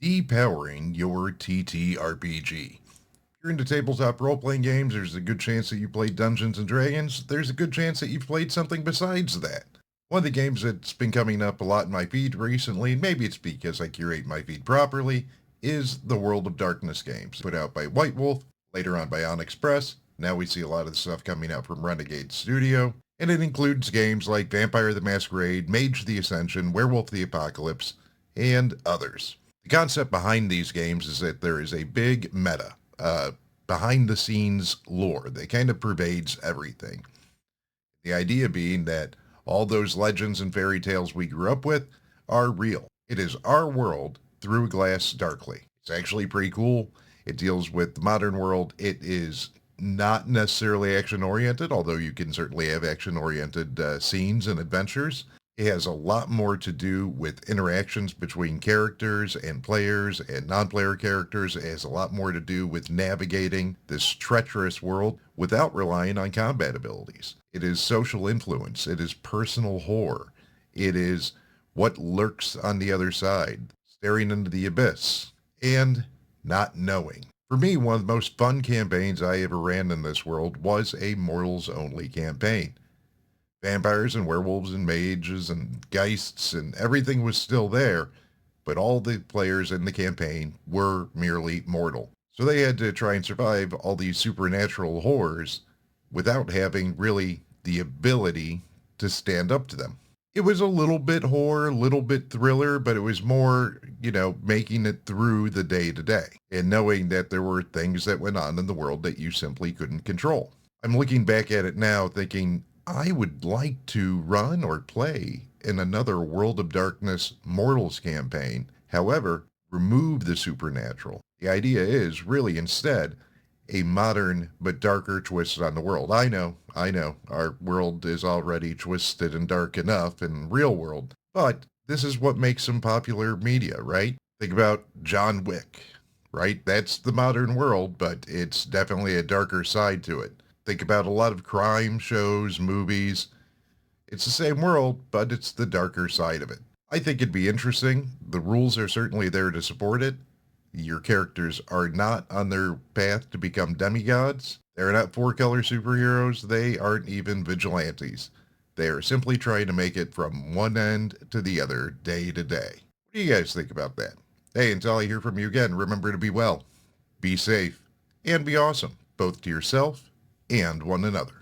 Depowering your TTRPG. If you're into tabletop role-playing games, there's a good chance that you played Dungeons & Dragons. There's a good chance that you've played something besides that. One of the games that's been coming up a lot in my feed recently, and maybe it's because I curate my feed properly, is the World of Darkness games, put out by White Wolf, later on by Onyx Press. Now we see a lot of the stuff coming out from Renegade Studio, and it includes games like Vampire the Masquerade, Mage the Ascension, Werewolf the Apocalypse, and others. The concept behind these games is that there is a big meta, behind-the-scenes lore that kind of pervades everything. The idea being that all those legends and fairy tales we grew up with are real. It is our world through a glass darkly. It's actually pretty cool. It deals with the modern world. It is not necessarily action-oriented, although you can certainly have action-oriented scenes and adventures. It has a lot more to do with interactions between characters and players and non-player characters. It has a lot more to do with navigating this treacherous world without relying on combat abilities. It is social influence. It is personal horror. It is what lurks on the other side, staring into the abyss, and not knowing. For me, one of the most fun campaigns I ever ran in this world was a mortals-only campaign. Vampires and werewolves and mages and geists and everything was still there, but all the players in the campaign were merely mortal. So they had to try and survive all these supernatural horrors without having really the ability to stand up to them. It was a little bit horror, a little bit thriller, but it was more, making it through the day to day and knowing that there were things that went on in the world that you simply couldn't control. I'm looking back at it now thinking, I would like to run or play in another World of Darkness Mortals campaign. However, remove the supernatural. The idea is really instead a modern but darker twist on the world. I know, our world is already twisted and dark enough in real world, but this is what makes some popular media, right? Think about John Wick, right? That's the modern world, but it's definitely a darker side to it. Think about a lot of crime shows, movies. It's the same world, but it's the darker side of it. I think it'd be interesting. The rules are certainly there to support it. Your characters are not on their path to become demigods. They're not four-color superheroes. They aren't even vigilantes. They are simply trying to make it from one end to the other, day to day. What do you guys think about that? Hey, until I hear from you again, remember to be well, be safe, and be awesome, both to yourself and one another.